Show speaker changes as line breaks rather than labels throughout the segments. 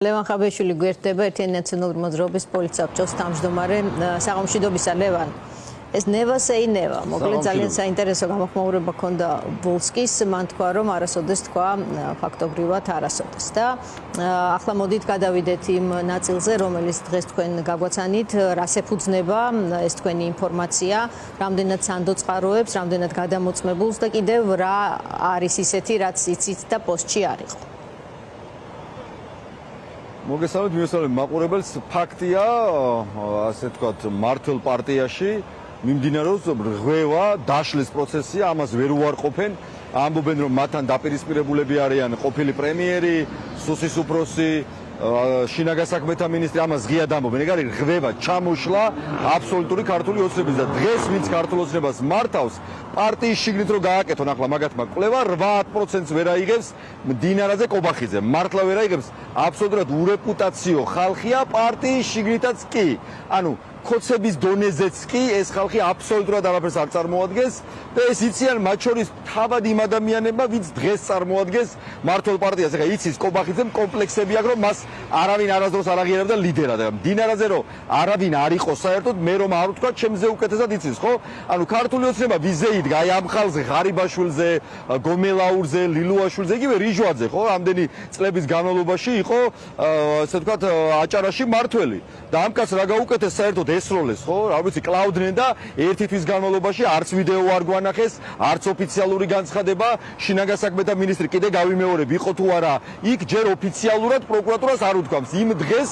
ლევან ხაბეშვილი გვერდება ერთიანი ნაციონალური მოძრაობის პოლიტსაბჭოს თავმჯდომარე საღამოშიდობისა ლევან. ეს ნევა მოკლედ ძალიან საინტერესო გამოხმაურება ქონდა ვოლსკის, მან თქვა რომ არასოდეს თქვა ფაქტობრივად არასოდეს და ახლა მოდით გადავიდეთ იმ ნაწილზე, რომელიც დღეს თქვენ გაგვაცანით, რას ეფუძნება ეს თქვენი ინფორმაცია, რამდენად სანდოწყაროებს, რამდენად გადამოწმებულს და კიდევ რა არის ისეთი, რაც იცით და პოსტში არ იყო.
მოგესალმებით, მივესალმებით მაყურებელს. ფაქტია, ასე ვთქვათ, მართლ პარტიაში მიმდინარეობს რღვევა, დაშლის პროცესია, ამას ვერ უარყოფენ. ამბობენ, რომ მათთან დაპირისპირებულები არიან ყოფილი პრემიერი, სუსის უფროსი, შინაგან საქმეთა მინისტრი, ამას ღიად ამბობენ. ეგ არის რღვევა, ჩამოშლა აბსოლუტური ქართული ოცნების და დღეს ვინც ქართულ ოცნებას მართავს, პარტიის შიგნით რო გააკეთონ ახლა მაგათმა კვლევა 8%-ს ვერ აიღებს დინარაძე კობახიძე. მართლა ვერ აიღებს, აბსოლუტურად ურეპუტაციო ხალხია პარტიის შიგნითაც კი. ანუ ხოცების დონეზეც კი ეს ხალხი აბსოლუტურად არაფერს არ წარმოადგენს და ეს იციან მათ შორის თავად იმ ადამიანებმა, ვინც დღეს წარმოადგენს მართლ პარტიას. ეხლა იცის კობახიძემ კომპლექსები აქვს, რომ მას არავინ არასდროს არ აღიარებდა ლიდერად. დინარაძე რომ არავინ არ იყო საერთოდ, მე რომ არ ვთქვა, ჩემზე უკეთესად იცის, ხო? ანუ ქართული ოცნება ვიზე იდგა, აი ამ ხალხზე, ღარიბაშვილზე, გომელაურზე, ლილუაშვილზე, იგივე რიჟვაძე, ხო? ამდენი წლების განმავლობაში იყო, ასე ვთქვათ, აჭარაში მართველი. და ამ კაცს რა გაუკეთეს საერთოდ ესროლეს, ხო? რა ვიცი, კლაუდნენ და ერთი თვის განმავლობაში არც ვიდეო არ გვანახეს, არც ოფიციალური განცხადება, შინაგან საქმეთა მინისტრი კიდე გავიმეორებ, იყო თუ არა, იქ ჯერ ოფიციალურად პროკურატურას არ უთქვამს. იმ დღეს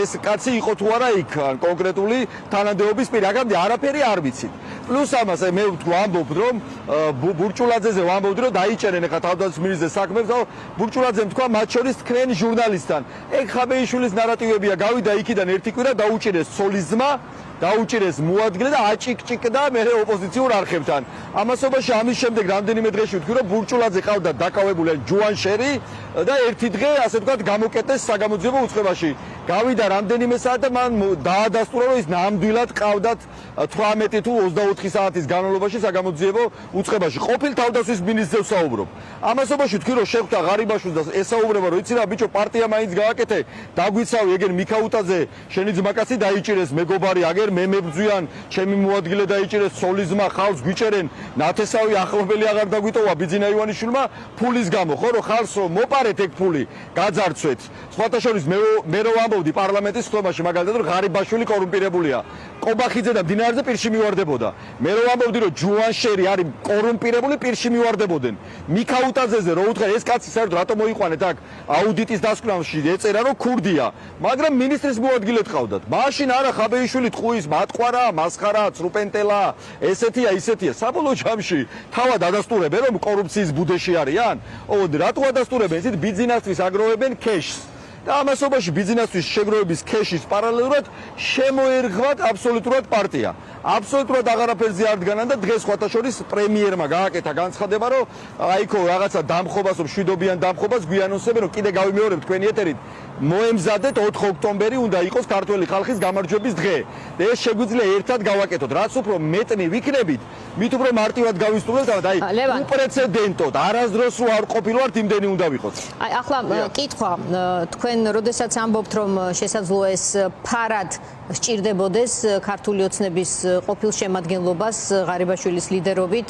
ეს კაცი იყო თუ არა იქ კონკრეტული თანამდებობის პირი, აქამდე არაფერი არ ვიცით. პლუს ამას მე ვამბობ, რომ ბურჭულაძეზე ვამბობდი, რომ დაიჭერენ ახლა თავდაცვის მინისტრს საქმებს და ბურჭულაძემ თქვა მათ შორის თქვენ ჟურნალისტთან. ეგ ხაბეიშვილის ნარატივებია, გავიდა იქიდან ერთი კვირა დაუჭირეს სოლიზმა, დაუჭირეს მოადგილე და აჭიკჭიკდა მე ოპოზიციურ არხებთან. ამასობაში ამის შემდეგ რამდენიმე დღეში ვთქვი, რომ ბურჭულაძე ყავდა დაკავებული ჯუანშერი და ერთი დღე, ასე ვთქვათ, გამოკეტეს საგამოძიებო უწყებაში. გავიდა რამდენიმე საათ და მან დაადასტურა, რომ ის ნამდვილად ყავდათ 18 თუ 24 საათის განმავლობაში საგამოძიებო უწყებაში. ყოფილ თავდაცვის მინისტრზე ვსაუბრობ. ამასობაში ვთქვი, რომ შეხვდა ღარიბაშვილს და ესაუბრება, რომ იცი რა, ბიჭო, პარტია მაინც გააკეთე, დაგვიცავი, ეგერ მიქაუტაძე, შენი ძმაკაცი დაიჭირეს, მეგობარი, აგერ მე მებძვიან, ჩემი მოადგილე დაიჭირეს, სოლიზმა, ხალხს გვიჭერენ, ნათესავი ახლობელი აღარ დაგვიტოვა ბიძინა ივანიშვილმა ფულის გამო, ხო, რომ ხალხს რომ მოპარეთ ეგ ფული, გაძარცვეთ. სხვათა შორის მე რო ვამბობდი პარლამენტის ხდომაში, მაგალითად, რომ ღარიბაშვილი კორუმპირებულია. კობახიძე და დინარაძე პირში მივარდებოდა. მე რო ვამბობდი, რომ ჯუანშერი არის კორუმპირებული, პირში მივარდებოდნენ. მიქაუტაძეზე რო უთხრა, ეს კაცი საერთოდ რატომ მოიყვანეთ აქ აუდიტის დასკვნაში, ეწერა რომ ქურდია, მაგრამ მინისტრის მოადგილედ ყავდათ. მაშინ არა ხაბეიშვილი ტყუის მატყوارა, მასხარა, წრუპენტელა, ესეთია, ისეთია. საბოლოო ჯამში თავად ადასტურებენ, რომ კორუფციის ბუდეში არიან? ოდე რატო ადასტურებენ? ისეთ ბიზნესთვის აგროვებენ ქეშს. და ამასობაში ბიზნესთვის შეგროვების ქეშის პარალელურად შემოერღვათ აბსოლუტურად პარტია. აბსოლუტურად აღარაფერზე არ დგანან და დღეს სხვათა შორის პრემიერმა გააკეთა განცხადება, რომ აიქო რაღაცა დამხობას, მშვიდობიან დამხობას გვიანონსებენ, რომ კიდე გავიმეორებ თქვენი ეთერით. მოემზადეთ 4 ოქტომბერი უნდა იყოს ქართველი ხალხის გამარჯვების დღე. და ეს შეგვიძლია ერთად გავაკეთოთ. რაც უფრო მეტნი ვიქნებით, მით უფრო მარტივად გავისტუმრებთ და აი უპრეცედენტოდ არასდროს არ ყოფილვართ იმდენი უნდა ვიყოთ.
აი ახლა კითხვა, თქვენ როდესაც ამბობთ, რომ შესაძლოა ეს ფარად სჭირდებოდეს ქართული ოცნების ყოფილ შემადგენლობას ღარიბაშვილის ლიდერობით,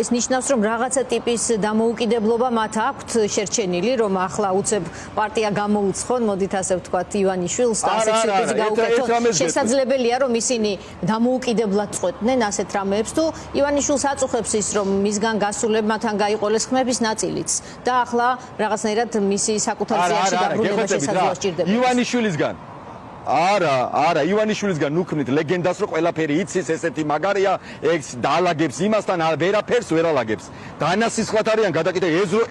ეს ნიშნავს, რომ რაღაცა ტიპის დამოუკიდებლობა მათ აქვთ შერჩენილი, რომ ახლა უცებ პარტია გამოუცხონ, მოდით ასე ვთქვათ, ივანიშვილს და ასეთ სიუჟეტს გაუკეთონ. შესაძლებელია, რომ ისინი დამოუკიდებლად წყვეტდნენ ასეთ რამეებს თუ ივანიშვილს აწუხებს ის, რომ მისგან გასულებმათან გაიყოლეს ხმების ნაწილიც და ახლა რაღაცნაირად მისი საკუთარ ზიანში დაბრუნება შესაძლოა სჭირდება.
ივანიშვილისგან არა, ივანიშვილისგან უქმნით ლეგენდას, რომ ყველაფერი იცის, ესეთი მაგარია, ეგ დაალაგებს იმასთან, ვერაფერს ვერ ალაგებს. განასისხლად არიან გადაკეთე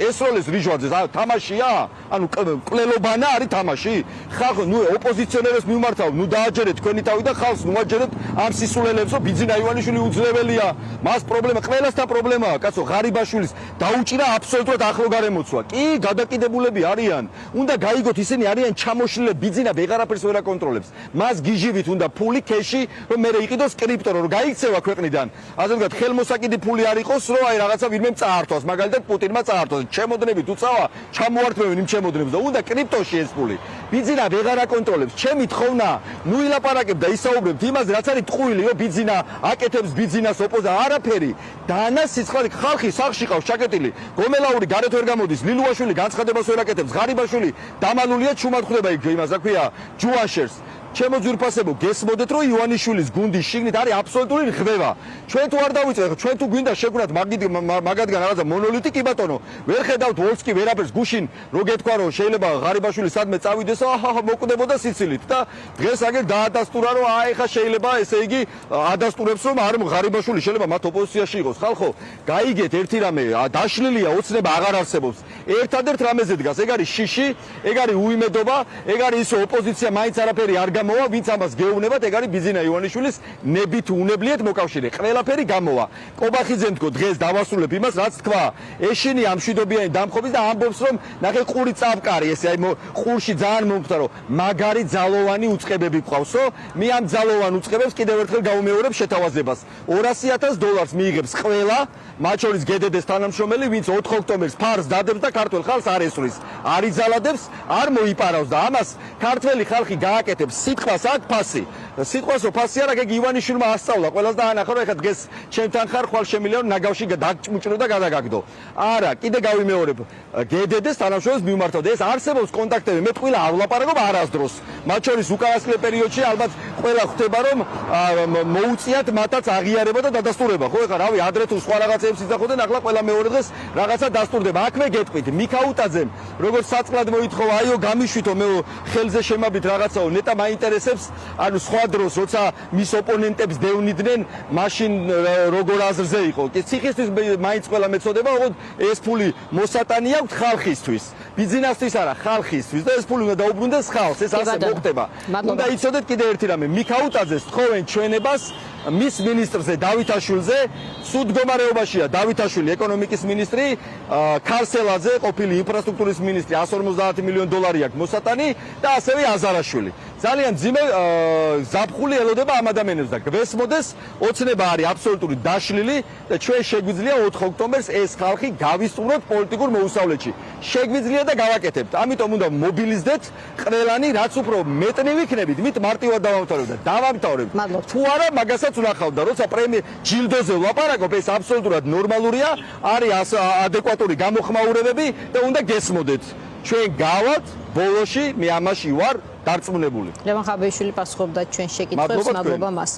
ესროლეს რიჟვაძეს, თამაშია? ანუ კვლელობანა არის თამაში? ხალხ, ოპოზიციონერებს მიმართავ, დააჯერეთ თქვენი თავი და ხალხს მოაჯერეთ ამ სისულელებს, რომ ბიძინა ივანიშვილი უძლებელია. მას პრობლემა, ყველასთან პრობლემაა, კაცო, ღარიბაშვილის დაუჭირა აბსოლუტურად ახლო გარემოცვა. კი, გადაკიდებულები არიან. უნდა გაიგოთ, ისინი არიან ჩამოშლილები, ბიძინა ვეღარაფერს ვერ აკონტროლებს. აკონტროლებს. მას გიჟივით უნდა ფული, ქეში, რომ მე იყიდოს კრიპტო, რომ გაიქცევა ქვეყნიდან. ასე ვთქვათ, ხელმოსაკიდი ფული არ იყოს, რომ აი რაღაცა ვინმე წაართვას, მაგალითად პუტინმა წაართვას. ჩემოდნები თუ წავა, ჩამოართმევენ იმ ჩემოდნებს და უნდა კრიპტოში ეს ფული. ბიძინა ვეღარ აკონტროლებს. ჩემი თხოვნა, ნუ ილაპარაკებ და ისაუბრებ იმაზე, რაც არის ტყუილი, რომ ბიძინა აკეთებს ბიძინას ოპოზა არაფერი. დანა სიცხალი ხალხი სახში ყავს ჩაკეტილი. გომელაური გარეთ ვერ გამოდის, ლილუაშვილი განცხადებას ვერ აკეთებს, ღარიბაშვილი დამალულია ჩუმად ხვდება იქ იმას, რა ქვია, ჯუაშერს. ჩემო ძვირფასებო, გესმოდეთ, რომ ივანიშვილის გუნდის შიგნით არის აბსოლუტური რღვევა. ჩვენ თუ არ დავიწყეთ, ჩვენ თუ გვინდა შეგვნათ მაგათგან რაღაცა მონოლიტი, კი ბატონო, ვერ ხედავთ ვოლსკი ვერაფერს გუშინ, რო გეთქვა, რომ შეიძლება ღარიბაშვილი სადმე წავიდეს, მოკვდებოდა სიცილით და დღეს აგერ დაადასტურა, რომ ეხა შეიძლება ესე იგი ადასტურებს, რომ არ ღარიბაშვილი შეიძლება მათ ოპოზიციაში იყოს. ხალხო, გაიგეთ ერთი რამე, დაშლილია ოცნება აღარ არსებობს. ერთადერთ რამეზე დგას, ეგ არის შიში, ეგ არის უიმედობა, ეგ არის ის ოპოზიცია მაინც არაფერი არ გამოვა, ვინც ამას გეუბნებათ, ეგ არის ბიძინა ივანიშვილის ნებით უნებლიეთ მოკავშირე. ყველაფერი გამოვა. კობახიძემ თქო დღეს დავასრულებ იმას, რაც თქვა. ეშინი ამშვიდობიანი დამხობის და ამბობს, რომ ნახე ყური წავკარი, ესე აი ყურში ძალიან მომხდა, რომ მაგარი ძალოვანი უწყებები გყავსო. მე ამ ძალოვან უწყებებს კიდევ ერთხელ გავუმეორებ შეთავაზებას. $200,000 მიიღებს ყველა, მათ შორის გედედეს თანამშრომელი, ვინც 4 ოქტომბერს ფარს დადებს და ქართველ ხალხს არ ესვრის. არ იძალადებს, არ მოიპარავს და ამას ქართველი ხალხი გააკეთებს. სიტყვას აქ ფასი. სიტყვასო ფასი არა, ეგ ივანიშვილმა ასწავლა ყველას და ანახა, რომ ეხლა დღეს ჩემთან ხარ, ხვალ შემიძლია რომ ნაგავში დაგჭმუჭრო და გადაგაგდო. არა, კიდე გავიმეორებ. გედედეს თანამშრომელს მიმართავდა. ეს არსებობს კონტაქტები, მე ტყუილა არ ვლაპარაკობ არასდროს. მათ შორის უკანასკნელ პერიოდში ალბათ ყველა ხვდება, რომ მოუწიათ მათაც აღიარება და დადასტურება. ხო, ეხლა რავი, ადრე თუ სხვა რაღაცებს იძახოდნენ, ახლა ყველა მეორე დღეს რაღაცა დასტურდება. აქვე გეტყვით, მიქაუტაძემ, როგორც საწყლად მოითხოვა, აიო, გამიშვითო, მე ხელზე შემაბით რაღაცაო, ნეტა მაინტერესებს, ანუ სხვა დროს, როცა მის ოპონენტებს დევნიდნენ, მაშინ როგორ აზრზე იყო. კი ციხისთვის მაინც ყველა მეწოდება, ოღონდ ეს ფული მოსატანი აქვს ხალხისთვის. ბიძინასთვის არა, ხალხისთვის და ეს ფული უნდა დაუბრუნდეს ხალხს. ეს ასე მოხდება. უნდა იცოდეთ კიდე ერთი რამე, მიქაუტაძეს თხოვენ ჩვენებას მის მინისტრზე დავითაშვილზე, სულ მდგომარეობაშია დავითაშვილი ეკონომიკის მინისტრი, ქარსელაძე ყოფილი ინფრასტრუქტურის მინისტრი, $150 მილიონი აქვს მოსატანი და ასევე აზარაშვილი. ძალიან ძიმე ზაფხული ელოდება ამ ადამიანებს და გვესმოდეს, ოცნება არის აბსოლუტური დაშლილი და ჩვენ შეგვიძლია 4 ოქტომბერს ეს ხალხი გავისწროთ პოლიტიკურ მოუსწავლეთში. შეგვიძლია და გავაკეთებთ. ამიტომ უნდა მობილიზდეთ ყველანი, რაც უფრო მეტნი ვიქნებით, მით მარტივად დავამთავრებთ და დავამთავრებთ. თუ არა, მაგასაც ვნახავთ და როცა ჯილდოზე ვლაპარაკობ, ეს აბსოლუტურად ნორმალურია, არის ადეკვატური გამოხმაურებები და უნდა გესმოდეთ. ჩვენ გავალთ ბოლოში, მე ამაში ვარ დარწმუნებული.
ლევან ხაბეიშვილი პასუხობდა ჩვენ შეკითხვებს, მადლობა მას.